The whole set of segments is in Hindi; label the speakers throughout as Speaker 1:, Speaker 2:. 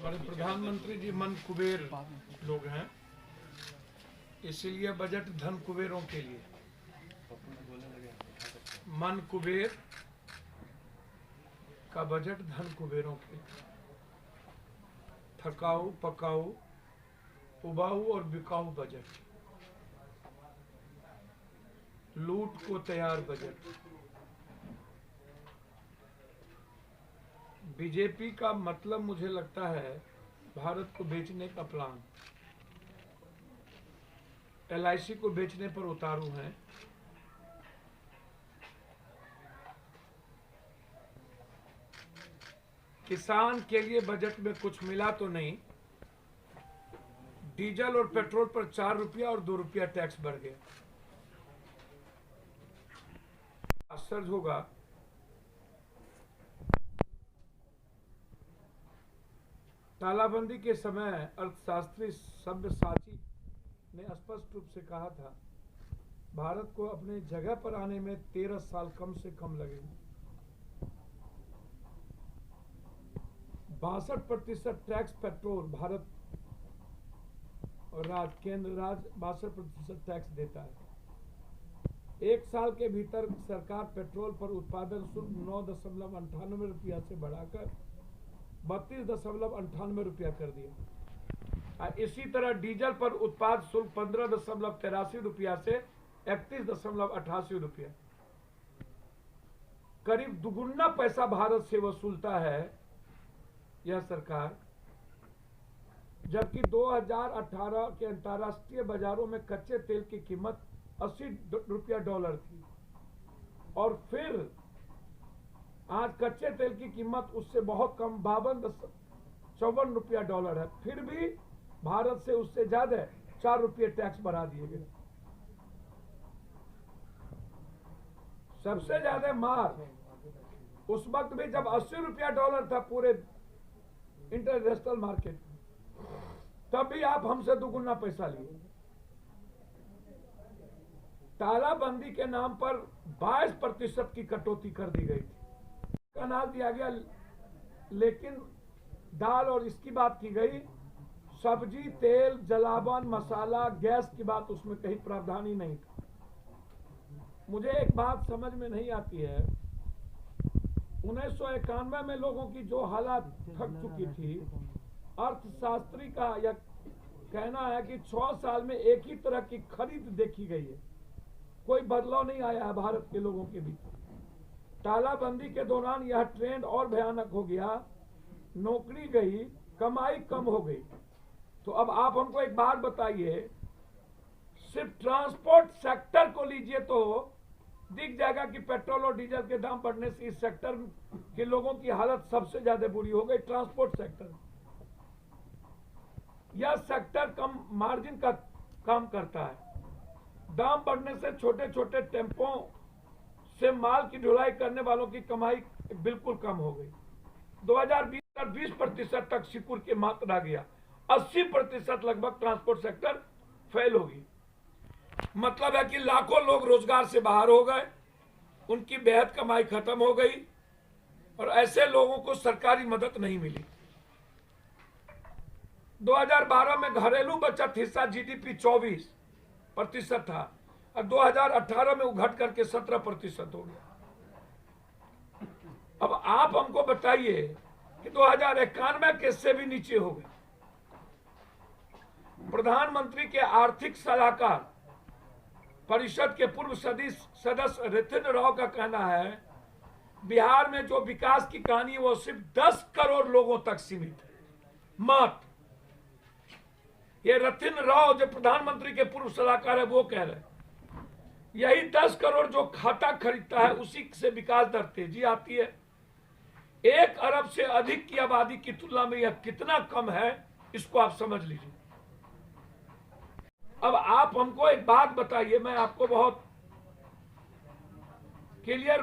Speaker 1: हमारे प्रधानमंत्री जी मन कुबेर लोग हैं, इसीलिए बजट धन कुबेरों के लिए। मन कुबेर का बजट धन कुबेरों के लिए। थकाऊ पकाऊ उबाऊ और बिकाऊ बजट, लूट को तैयार बजट। बीजेपी का मतलब मुझे लगता है भारत को बेचने का प्लान। LIC को बेचने पर उतारू हैं। किसान के लिए बजट में कुछ मिला तो नहीं। डीजल और पेट्रोल पर 4 रुपया और 2 रुपया टैक्स बढ़ गया। आश्चर्य होगा, तालाबंदी के समय अर्थशास्त्री सब्यसाची ने स्पष्ट रूप से कहा था, भारत को अपने जगह पर आने में 13 साल कम से कम लगेंगे। 62% टैक्स पेट्रोल भारत और केंद्र राज्य 62% टैक्स देता है। एक साल के भीतर सरकार पेट्रोल पर उत्पादन शुल्क 9.98 रुपया से बढ़ाकर 32.98 रुपया कर दिया। इसी तरह डीजल पर उत्पाद शुल्क 15.83 रुपया से 31.88 रुपया, करीब दुगुना पैसा भारत से वसूलता है यह सरकार। जबकि 2018 के अंतर्राष्ट्रीय बाजारों में कच्चे तेल की कीमत 80 रुपया डॉलर थी, और फिर आज कच्चे तेल की कीमत उससे बहुत कम 52.54 रुपया डॉलर है। फिर भी भारत से उससे ज्यादा 4 रुपये टैक्स बढ़ा दिए गए। सबसे ज्यादा मार उस वक्त भी जब 80 रुपया डॉलर था पूरे इंटरनेशनल मार्केट में, तब भी आप हमसे दुगुना पैसा लिए। तालाबंदी के नाम पर 22% की कटौती कर दी गई थी, अनाज दिया गया, लेकिन दाल और इसकी बात की गई। सब्जी, तेल, जलावन, मसाला, गैस की बात उसमें कहीं प्रावधान ही नहीं था। मुझे एक बात समझ में नहीं आती है, 1991 में लोगों की जो हालत थक चुकी थी, अर्थशास्त्री का यह कहना है कि 6 साल में एक ही तरह की खरीद देखी गई है, कोई बदलाव नहीं आया है भारत के लोगों के बीच। तालाबंदी के दौरान यह ट्रेंड और भयानक हो गया, नौकरी गई, कमाई कम हो गई। तो अब आप हमको एक बात बताइए, सिर्फ ट्रांसपोर्ट सेक्टर को लीजिए तो दिख जाएगा कि पेट्रोल और डीजल के दाम बढ़ने से इस सेक्टर के लोगों की हालत सबसे ज्यादा बुरी हो गई। ट्रांसपोर्ट सेक्टर, यह सेक्टर कम मार्जिन का काम करता है। दाम बढ़ने से छोटे छोटे टेम्पों से माल की ढुलाई करने वालों की कमाई बिल्कुल कम हो गई। 2020 तक 20% तक सिकुड़ के मात्रा गया, 80% लगभग ट्रांसपोर्ट सेक्टर फेल होगी। मतलब है कि लाखों लोग रोजगार से बाहर हो गए, उनकी बेहद कमाई खत्म हो गई, और ऐसे लोगों को सरकारी मदद नहीं मिली। 2012 में घरेलू बचत हिस्सा GDP 24% था, और 2018 में उघट करके 17% हो गया। अब आप हमको बताइए कि 2091 के से भी नीचे हो गए। प्रधानमंत्री के आर्थिक सलाहकार परिषद के पूर्व सदस्य रतिन राव का कहना है, बिहार में जो विकास की कहानी है वो सिर्फ 10 करोड़ लोगों तक सीमित है। मात्र ये रतिन राव जो प्रधानमंत्री के पूर्व सलाहकार है वो कह रहे हैं, यही 10 करोड़ जो खाता खरीदता है उसी से विकास दर तेजी आती है। 1 अरब से अधिक की आबादी की तुलना में यह कितना कम है, इसको आप समझ लीजिए। अब आप हमको एक बात बताइए, मैं आपको बहुत क्लियर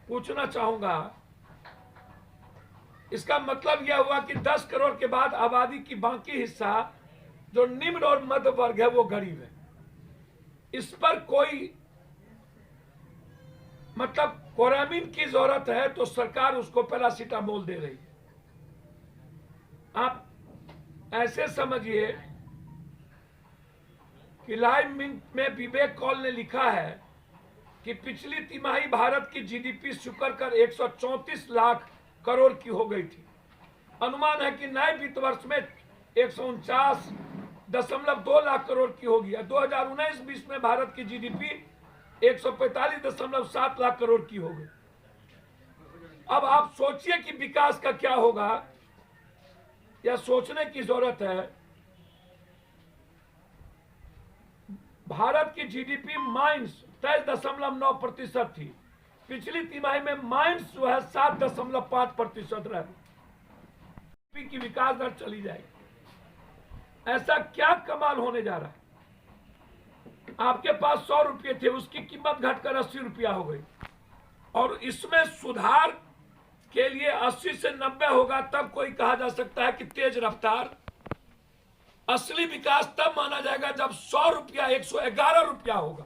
Speaker 1: पूछना चाहूंगा। इसका मतलब यह हुआ कि 10 करोड़ के बाद आबादी की बाकी हिस्सा जो निम्न और मध्य वर्ग है वो गरीब है। इस पर कोई मतलब कोरामीन की जरूरत है तो सरकार उसको पैरासीटामोल दे रही है। आप ऐसे समझिए कि लाइव मिंट में विवेक कौल ने लिखा है कि पिछली तिमाही भारत की जीडीपी शुक्र कर 134 लाख करोड़ की हो गई थी। अनुमान है कि नए वित्त वर्ष में 149.2 लाख करोड़ की होगी। 2019-20 में भारत की जीडीपी 145.7 लाख करोड़ की हो गई। अब आप सोचिए कि विकास का क्या होगा, यह सोचने की जरूरत है। भारत की जीडीपी माइनस 23.9% थी। पिछली तिमाही में माइनस जो है 7.5% रहा। की विकास दर चली जाएगी। ऐसा क्या कमाल होने जा रहा है? आपके पास 100 रुपये थे, उसकी कीमत घटकर 80 रुपया हो गई। और इसमें सुधार के लिए 80 से 90 होगा, तब कोई कहा जा सकता है कि तेज रफ्तार। असली विकास तब माना जाएगा जब 100 रुपया 111 रुपया होगा,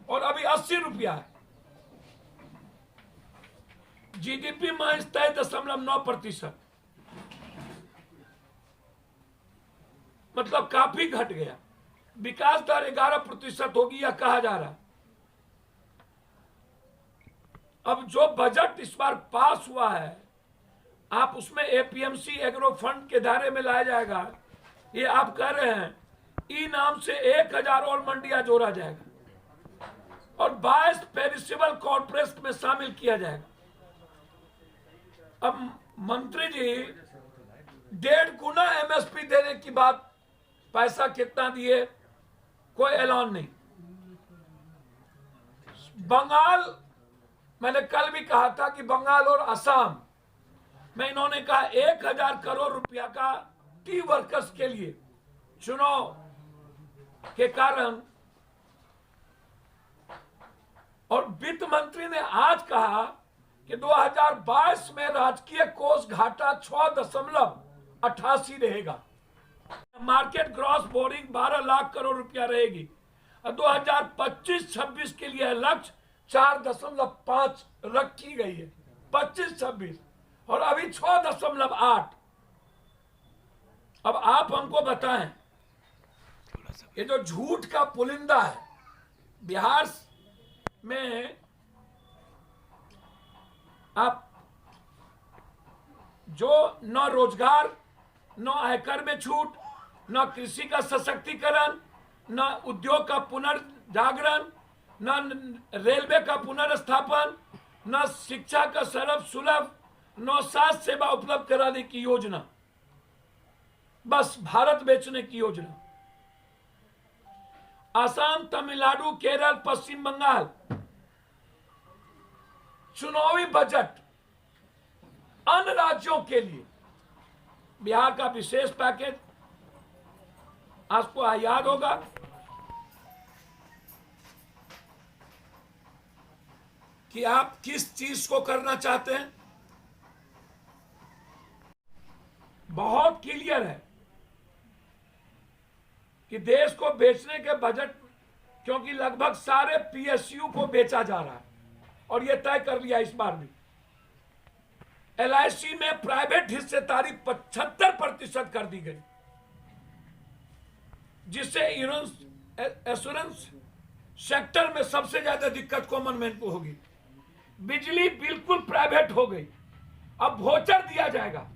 Speaker 1: और अभी 80 रुपया है। जीडीपी माइनस 23.9%, मतलब काफी घट गया। विकास दर 11% होगी, यह कहा जा रहा है। अब जो बजट इस बार पास हुआ है, आप उसमें एपीएमसी एग्रो फंड के दायरे में लाया जाएगा। ये आप कह रहे हैं ई नाम से 1000 और मंडियां जोड़ा जाएगा और 22 पेरिसेबल कॉर्पोरेट में शामिल किया जाएगा। अब मंत्री जी 1.5 गुना एमएसपी देने की बात, पैसा कितना दिए कोई ऐलान नहीं। बंगाल, मैंने कल भी कहा था कि बंगाल और असम में इन्होंने कहा 1000 करोड़ रुपया का टी वर्कर्स के लिए चुनाव के कारण, और वित्त मंत्री ने आज कहा कि 2022 में राजकीय कोष घाटा 6.88 रहेगा। Market gross boring 12 lakh crore रुपया रहेगी। 2025-26 के लिए लक्ष्य 4.5 रखी गई है। 25-26 और अभी 6.8। अब आप हमको बताएं, ये जो झूठ का पुलिंदा है बिहार में, आप जो न रोजगार, न आयकर में छूट, न कृषि का सशक्तिकरण, न उद्योग का पुनर्जागरण, न रेलवे का पुनर्स्थापन, न शिक्षा का सरल सुलभ, न स्वास्थ्य सेवा उपलब्ध कराने की योजना, बस भारत बेचने की योजना। असम, तमिलनाडु, केरल, पश्चिम बंगाल चुनावी बजट अन्य राज्यों के लिए। बिहार का विशेष पैकेज आपको याद होगा, कि आप किस चीज को करना चाहते हैं। बहुत क्लियर है कि देश को बेचने के बजट, क्योंकि लगभग सारे पीएसयू को बेचा जा रहा है और यह तय कर लिया इस बार भी। एलआईसी में प्राइवेट हिस्सेदारी 75% कर दी गई, जिससे एश्योरेंस सेक्टर में सबसे ज्यादा दिक्कत कॉमन मैन को होगी। बिजली बिल्कुल प्राइवेट हो गई। अब वोचर दिया जाएगा।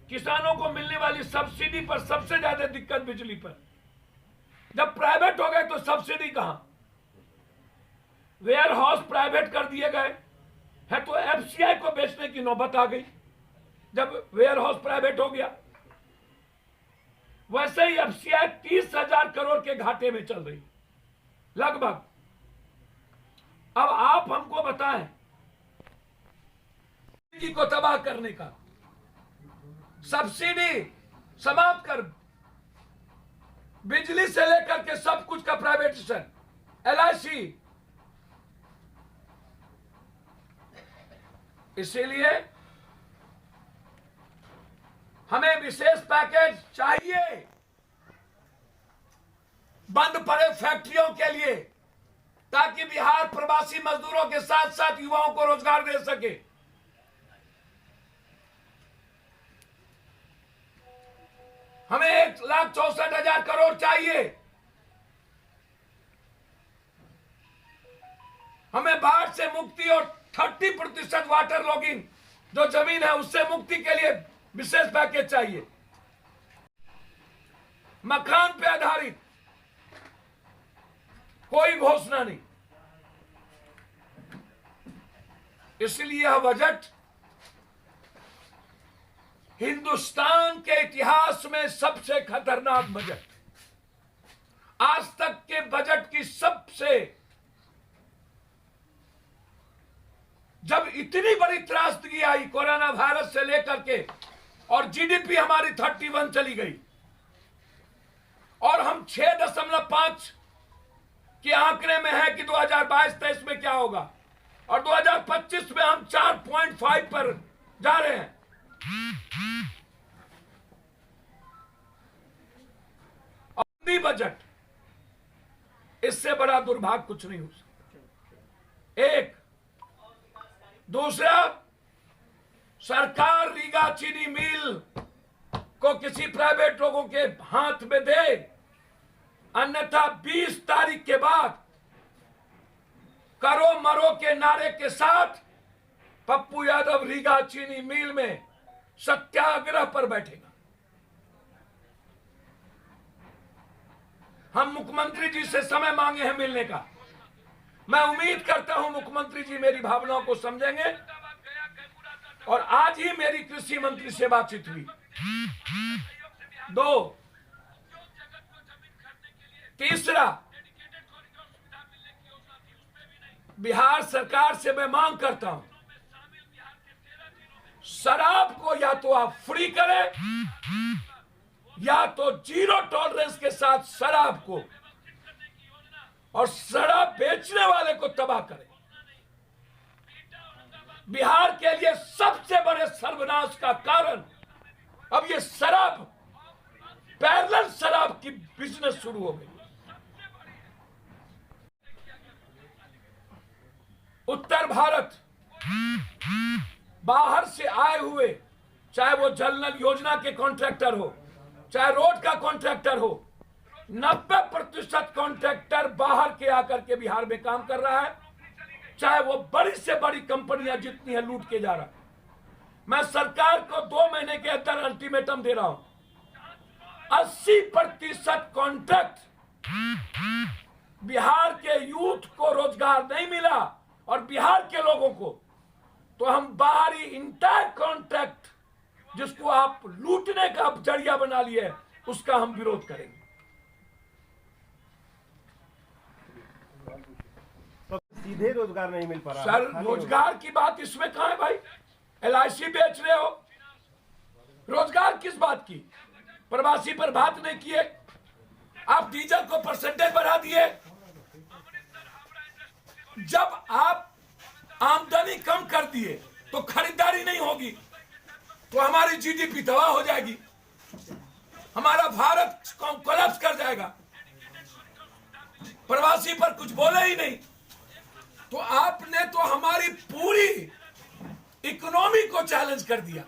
Speaker 1: किसानों को मिलने वाली सब्सिडी पर सबसे ज्यादा दिक्कत बिजली पर। जब प्राइवेट हो गए तो सब्सिडी कहां? वेयर हाउस प्राइवेट कर दिए गए है तो एफसीआई को बेचने की नौबत आ गई जब वेयर हाउस प्राइवेट हो गया। वैसे ही एफसीआई 30,000 करोड़ के घाटे में चल रही लगभग। अब आप हमको बताएं, को तबाह करने का, सब्सिडी समाप्त कर, बिजली से लेकर के सब कुछ का प्राइवेटाइजेशन, एलआईसी। इसीलिए हमें विशेष पैकेज चाहिए बंद पड़े फैक्ट्रियों के लिए, ताकि बिहार प्रवासी मजदूरों के साथ साथ युवाओं को रोजगार दे सके। हमें 1,64,000 करोड़ चाहिए। हमें बाढ़ से मुक्ति और 30% वाटर लॉगिंग जो जमीन है उससे मुक्ति के लिए विशेष पैकेज चाहिए। मकान पे आधारित कोई घोषणा नहीं। इसलिए यह बजट हिंदुस्तान के इतिहास में सबसे खतरनाक बजट, आज तक के बजट की सबसे, जब इतनी बड़ी त्रासदी आई कोरोना वायरस से लेकर के और जीडीपी हमारी 31 चली गई और हम 6.5 के आंकड़े में है कि 2022-23 में क्या होगा और 2025 में हम 4.5 पर जा रहे हैं। और बजट, इससे बड़ा दुर्भाग्य कुछ नहीं हो सकता। एक दूसरा, सरकार रीगा चीनी मिल को किसी प्राइवेट लोगों के हाथ में दे, अन्यथा 20 तारीख के बाद करो मरो के नारे के साथ पप्पू यादव रीगा चीनी मिल में सत्याग्रह पर बैठेगा। हम मुख्यमंत्री जी से समय मांगे हैं मिलने का। मैं उम्मीद करता हूं मुख्यमंत्री जी मेरी भावनाओं को समझेंगे और आज ही मेरी कृषि मंत्री से बातचीत हुई। 2, तीसरा, बिहार सरकार से मैं मांग करता हूं शराब को या तो आप फ्री करें या तो 0 टॉलरेंस के साथ शराब को और शराब बेचने वाले को तबाह करें। बिहार के लिए सबसे बड़े सर्वनाश का कारण अब ये शराब, पैरेलल शराब की बिजनेस शुरू हो गई। उत्तर भारत बाहर से आए हुए, चाहे वो जल नल योजना के कॉन्ट्रैक्टर हो, चाहे रोड का कॉन्ट्रैक्टर हो, 90% कॉन्ट्रैक्टर बाहर के आकर के बिहार में काम कर रहा है। चाहे वो बड़ी से बड़ी कंपनियां जितनी है लूट के जा रहा है। मैं सरकार को 2 महीने के अंदर अल्टीमेटम दे रहा हूं। 80% कॉन्ट्रैक्ट बिहार के यूथ को रोजगार नहीं मिला और बिहार के लोगों को, तो हम बाहरी इंटायर कॉन्ट्रैक्ट जिसको आप लूटने का जरिया बना लिए उसका हम विरोध करेंगे।
Speaker 2: तो सीधे रोजगार नहीं मिल पा रहा
Speaker 1: सर, रोजगार की बात इसमें कहां है भाई? LIC बेच रहे हो, रोजगार किस बात की? प्रवासी पर बात नहीं किए, आप डीजल को परसेंटेज बढ़ा दिए। जब आप आमदनी कम कर दिए तो खरीदारी नहीं होगी, तो हमारी जीडीपी तबाह हो जाएगी, हमारा भारत कोलैप्स कर जाएगा। प्रवासी पर कुछ बोले ही नहीं, तो आपने तो हमारी पूरी इकोनॉमी को चैलेंज कर दिया।